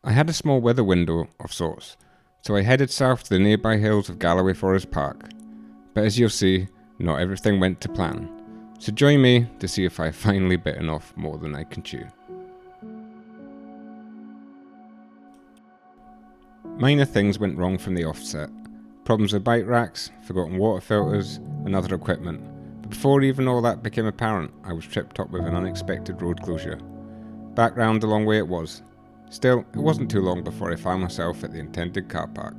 I had a small weather window of sorts, so I headed south to the nearby hills of Galloway Forest Park. But as you'll see, not everything went to plan. So join me to see if I've finally bitten off more than I can chew. Minor things went wrong from the offset. Problems with bike racks, forgotten water filters, and other equipment. But before even all that became apparent, I was tripped up with an unexpected road closure. Back round the long way it was. Still, it wasn't too long before I found myself at the intended car park.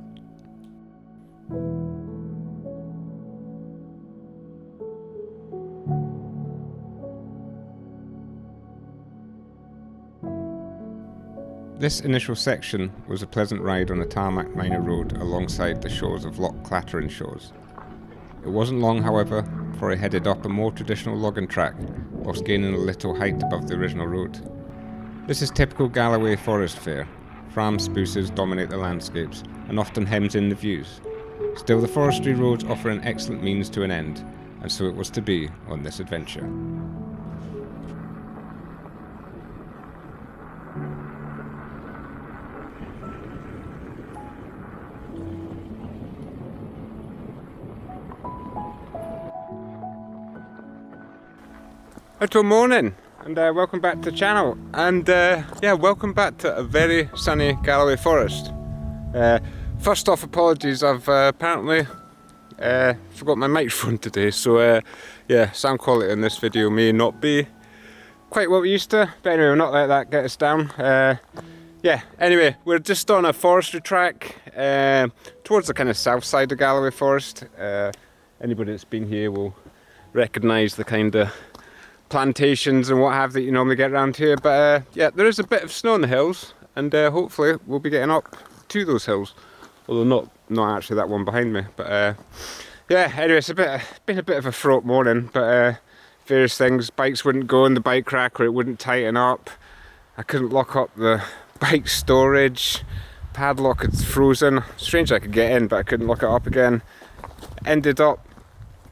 This initial section was a pleasant ride on a tarmac minor road alongside the shores of Loch Clattering Shores. It wasn't long, however, before I headed up a more traditional logging track whilst gaining a little height above the original road. This is typical Galloway forest fare. Fram spruces dominate the landscapes and often hems in the views. Still, the forestry roads offer an excellent means to an end, and so it was to be on this adventure. Good morning, and welcome back to the channel, and welcome back to a very sunny Galloway forest. First off, apologies, I've apparently forgot my microphone today, so sound quality in this video may not be quite what we used to, but anyway, we'll not let that get us down. Anyway, we're just on a forestry track towards the kind of south side of Galloway Forest. Anybody that's been here will recognise the kind of plantations and what have that you normally get around here, but there is a bit of snow on the hills, and hopefully we'll be getting up to those hills, although not actually that one behind me, but anyway, it's been a bit of a fraught morning, but various things. Bikes wouldn't go in the bike rack, or it wouldn't tighten up. I couldn't lock up the bike storage, padlock had frozen. Strange I could get in, but I couldn't lock it up again. Ended up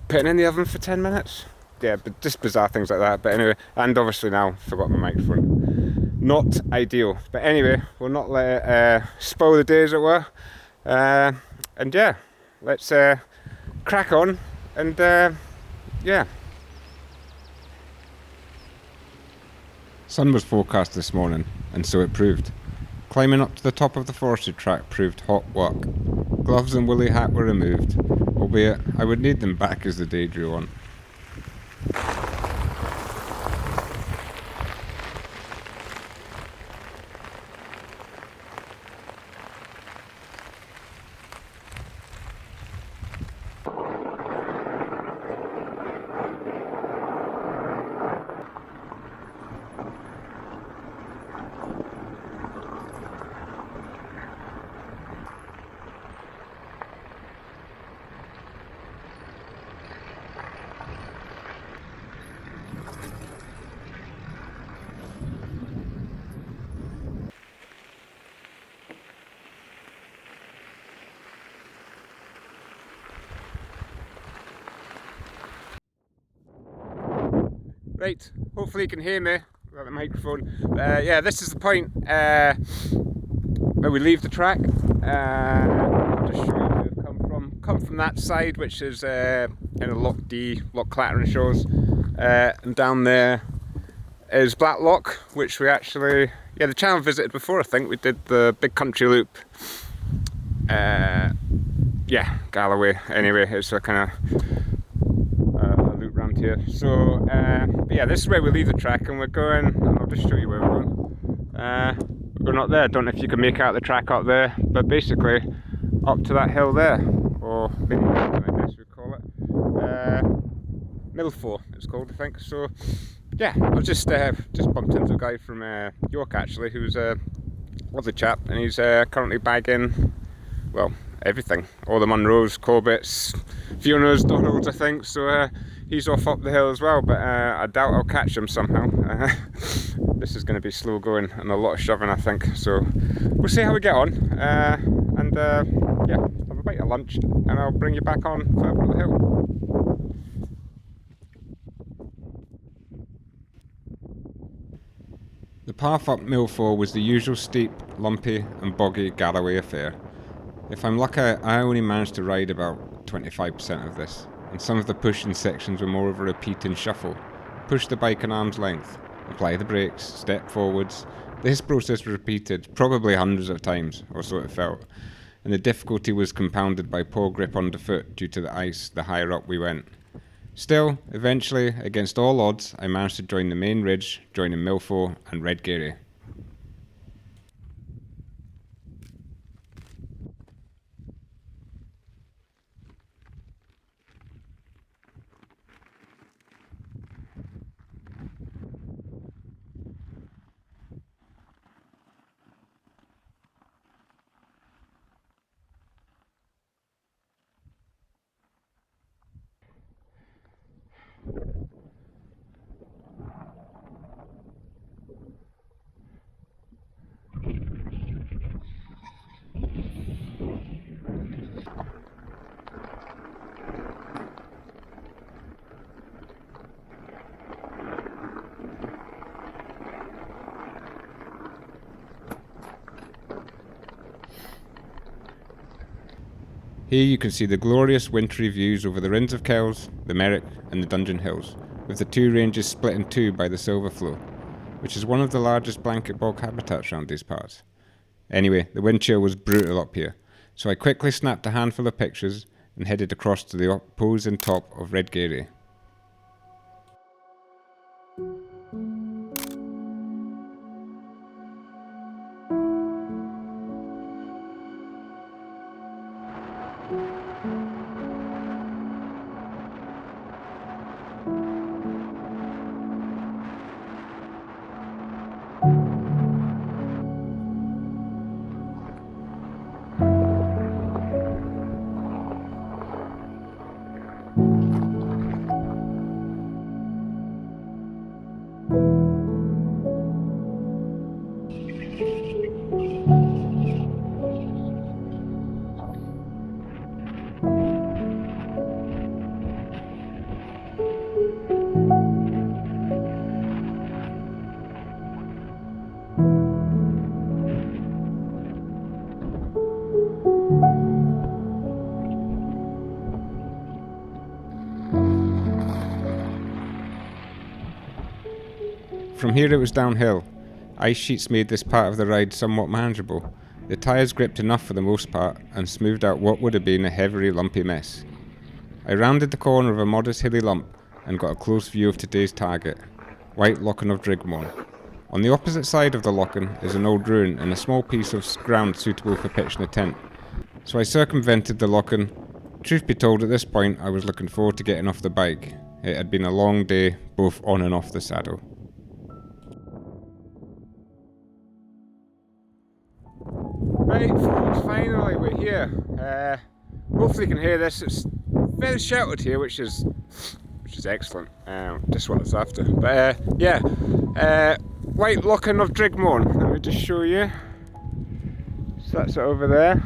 putting it in the oven for 10 minutes. Yeah, but just bizarre things like that. But anyway, and obviously now forgot my microphone. Not ideal. But anyway, we'll not let it spoil the day, as it were. And yeah, let's crack on. And Sun was forecast this morning, and so it proved. Climbing up to the top of the forestry track proved hot work. Gloves and woolly hat were removed, albeit I would need them back as the day drew on. Right, hopefully you can hear me without the microphone. This is the point where we leave the track. I'll just show you where we've come from. Come from that side, which is in a Loch Clattering Shores, and down there is Blacklock, which we actually, the channel visited before. I think we did the big country loop. Galloway. Anyway, it's a kind of loop round here. So this is where we leave the track, and we're going, and I'll just show you where we're going. We're going up there. Don't know if you can make out the track up there, but basically up to that hill there, or maybe I guess we call it Milford it's called, I think. So I just bumped into a guy from York actually, who's a lovely chap, and he's currently bagging, well, everything, all the Munros, Corbetts, Fionas, Donalds, I think. So he's off up the hill as well, but I doubt I'll catch him somehow. This is going to be slow going and a lot of shoving, I think. So we'll see how we get on, and have a bite of lunch, and I'll bring you back on further up the hill. The path up Mill 4 was the usual steep, lumpy and boggy Galloway affair. If I'm lucky, I only managed to ride about 25% of this, and some of the pushing sections were more of a repeat and shuffle. Push the bike an arm's length, apply the brakes, step forwards. This process was repeated probably hundreds of times, or so it felt, and the difficulty was compounded by poor grip underfoot due to the ice the higher up we went. Still, eventually, against all odds, I managed to join the main ridge, joining Mill 4 and Redgary. Here you can see the glorious wintry views over the Rins of Kells, the Merrick and the Dungeon Hills, with the two ranges split in two by the Silver Flow, which is one of the largest blanket bog habitats around these parts. Anyway, the wind chill was brutal up here, so I quickly snapped a handful of pictures and headed across to the opposing top of Redgary. From here it was downhill. Ice sheets made this part of the ride somewhat manageable. The tyres gripped enough for the most part and smoothed out what would have been a heavily lumpy mess. I rounded the corner of a modest hilly lump and got a close view of today's target, White Lochen of Drigmorn. On the opposite side of the Lochen is an old ruin and a small piece of ground suitable for pitching a tent. So I circumvented the Lochen. Truth be told, at this point I was looking forward to getting off the bike. It had been a long day, both on and off the saddle. Right folks, finally we're here. Hopefully you can hear this. It's very sheltered here, which is excellent. Just what it's after. But White Lochen of Drigmorn. Let me just show you. So that's it over there.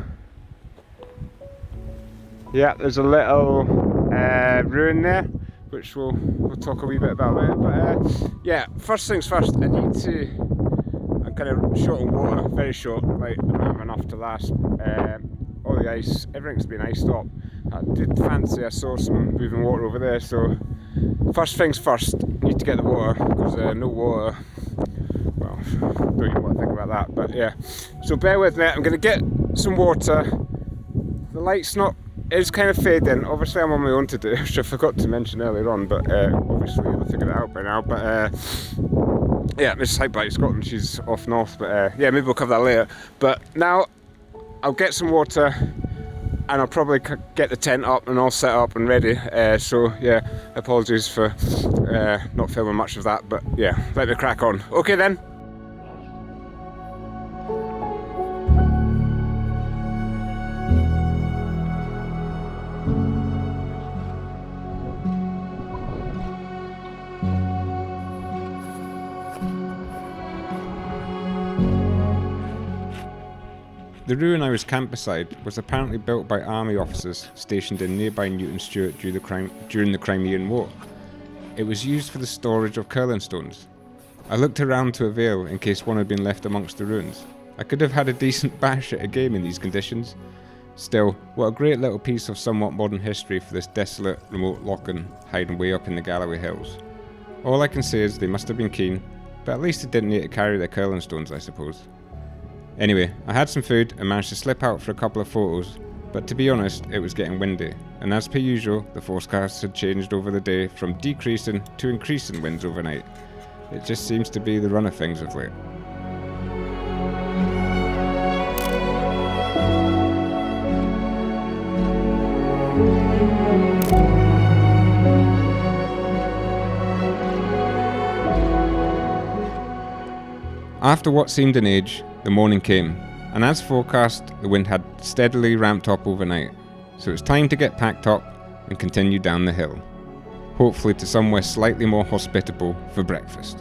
Yeah, there's a little ruin there, which we'll talk a wee bit about later. But first things first, I need to. I'm kind of short on water, very short. Like I don't have enough to last. All the ice, everything's been iced up. I did fancy I saw some moving water over there. So first things first, need to get the water because no water. Well, don't even want to think about that. But yeah, so bear with me. I'm going to get some water. The light's not. It's kind of fading. Obviously I'm on my own today, which I forgot to mention earlier on, but obviously you'll have figured it out by now. But yeah, Miss Hypebite Scotland, she's off north, but yeah, maybe we'll cover that later. But now I'll get some water and I'll probably get the tent up and all set up and ready. So yeah, apologies for not filming much of that, but yeah, let me crack on. Okay then. The ruin I was camped beside was apparently built by army officers stationed in nearby Newton Stewart during the Crimean War. It was used for the storage of curling stones. I looked around to avail in case one had been left amongst the ruins. I could have had a decent bash at a game in these conditions. Still, what a great little piece of somewhat modern history for this desolate, remote loch-in hiding way up in the Galloway Hills. All I can say is they must have been keen, but at least they didn't need to carry their curling stones, I suppose. Anyway, I had some food and managed to slip out for a couple of photos, but to be honest, it was getting windy, and as per usual, the forecast had changed over the day from decreasing to increasing winds overnight. It just seems to be the run of things of late. After what seemed an age, the morning came, and as forecast, the wind had steadily ramped up overnight, so it was time to get packed up and continue down the hill, hopefully to somewhere slightly more hospitable for breakfast.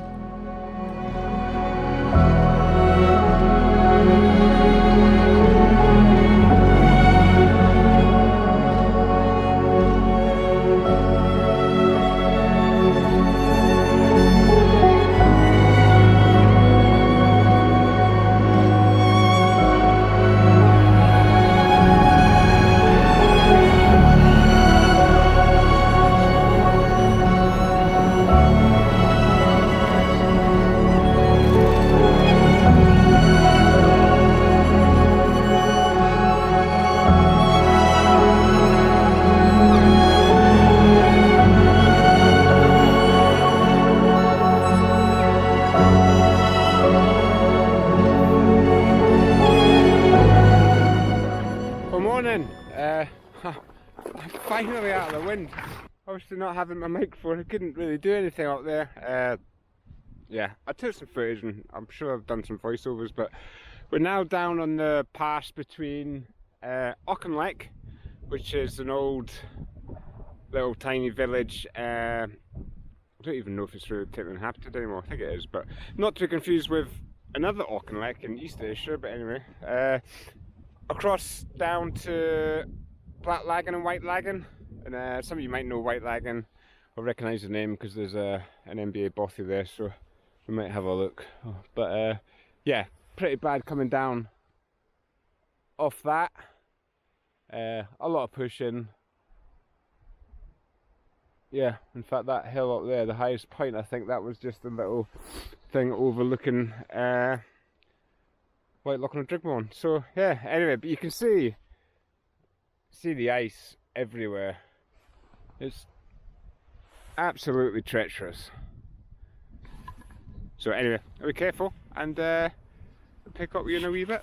I'm finally out of the wind. Obviously not having my microphone, I couldn't really do anything up there. Yeah, I took some footage and I'm sure I've done some voiceovers, but we're now down on the pass between Auchinleck, which is an old little tiny village. I don't even know if it's really technically inhabited anymore, I think it is, but not to be confused with another Auchinleck in East Ayrshire, but anyway. Across down to Black Lagan and White Lagan, and some of you might know White Lagan or recognise the name because there's an NBA bothy there, so we might have a look. But yeah, pretty bad coming down off that. A lot of pushing. Yeah, in fact that hill up there, the highest point, I think that was just a little thing overlooking White Loch and Drigmorn. So yeah, anyway, but you can see the ice everywhere. It's absolutely treacherous. So anyway, be careful and pick up you in a wee bit.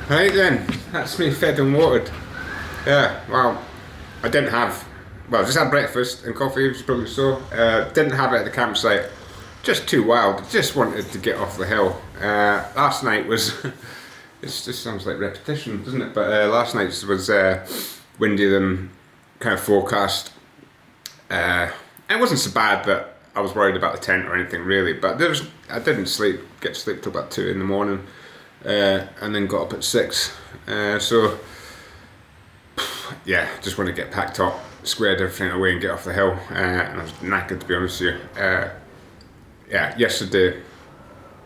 Right then, that's me fed and watered. Yeah, well, I didn't have, well, just had breakfast and coffee, as you probably saw. Didn't have it at the campsite, just too wild, just wanted to get off the hill. Last night was, it just sounds like repetition, doesn't it? But last night was windy than kind of forecast. It wasn't so bad that I was worried about the tent or anything really, but I didn't get to sleep till about 2 in the morning. And then got up at 6, so yeah, just want to get packed up, squared everything away and get off the hill, and I was knackered, to be honest with you. Yeah, yesterday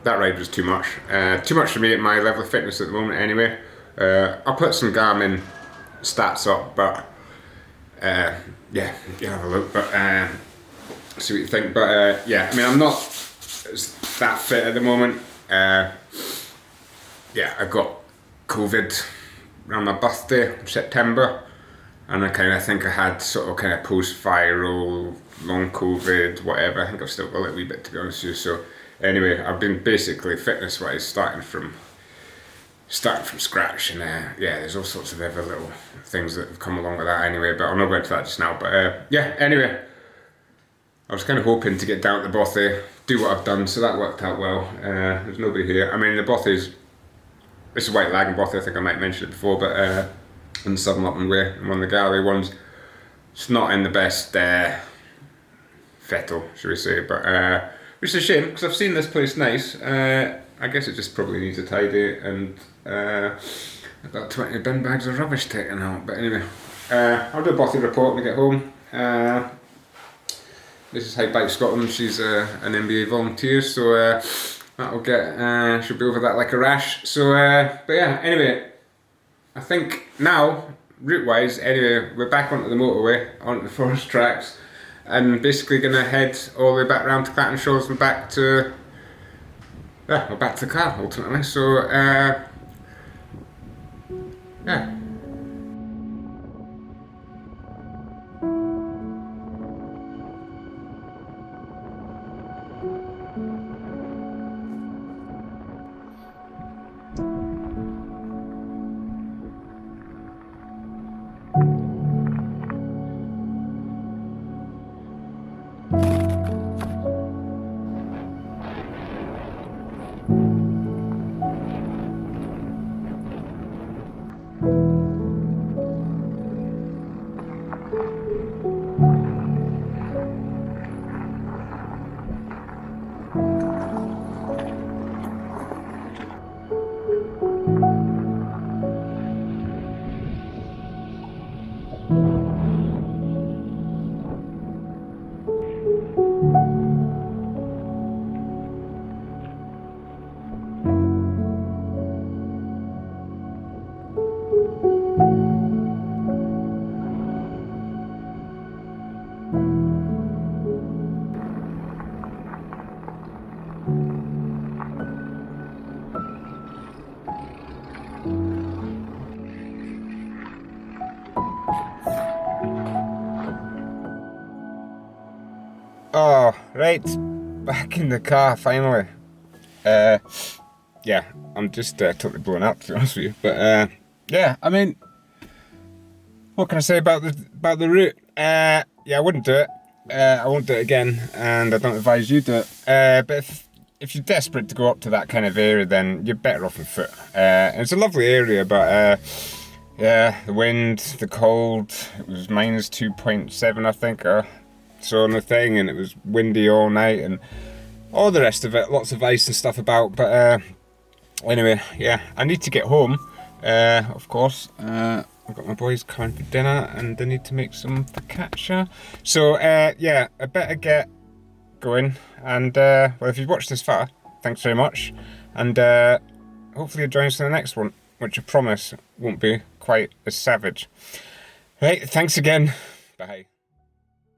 that ride was too much for me at my level of fitness at the moment anyway. I'll put some Garmin stats up, but yeah, you have a look, but see what you think. But yeah, I mean, I'm not that fit at the moment. Yeah, I got COVID around my birthday in September, and I kind of think I had sort of kind of post-viral, long COVID, whatever. I think I've still got a little wee bit, to be honest with you, so Anyway, I've been basically fitness-wise starting from scratch, and yeah, there's all sorts of other little things that have come along with that anyway, but I'm not going into that just now. But yeah, anyway, I was kind of hoping to get down to the bothy, do what I've done, so that worked out well. There's nobody here. I mean, the bothy's, this is White Lagan bothy, I think I might mention it before, but in Southern Upland Way, one of the gallery ones, it's not in the best fettle, should we say, but which is a shame, because I've seen this place nice. I guess it just probably needs a tidy, and about 20 bin bags of rubbish taken out. But anyway, I'll do a bothy report when I get home. This is Hike Bike Scotland. She's an MBA volunteer, so that'll get, she'll be over that like a rash. So, but yeah, anyway, I think now, route-wise, anyway, we're back onto the motorway, onto the forest tracks, and basically going to head all the way back round to Clacton Shores and back to, yeah, we're back to the car ultimately. So, yeah. Oh, right, back in the car finally. Yeah, I'm just totally blown up, to be honest with you. But yeah, I mean, what can I say about the route? Yeah, I wouldn't do it. I won't do it again, and I don't advise you do it. But if you're desperate to go up to that kind of area, then you're better off on foot. It's a lovely area, but yeah, the wind, the cold. It was minus 2.7, I think. So on the thing, and it was windy all night and all the rest of it, lots of ice and stuff about. But anyway, yeah, I need to get home, of course. I've got my boys coming for dinner and I need to make some focaccia. So yeah, I better get going, and well, if you've watched this far, thanks very much, and hopefully you'll join us in the next one, which I promise won't be quite as savage. Right, thanks again, bye.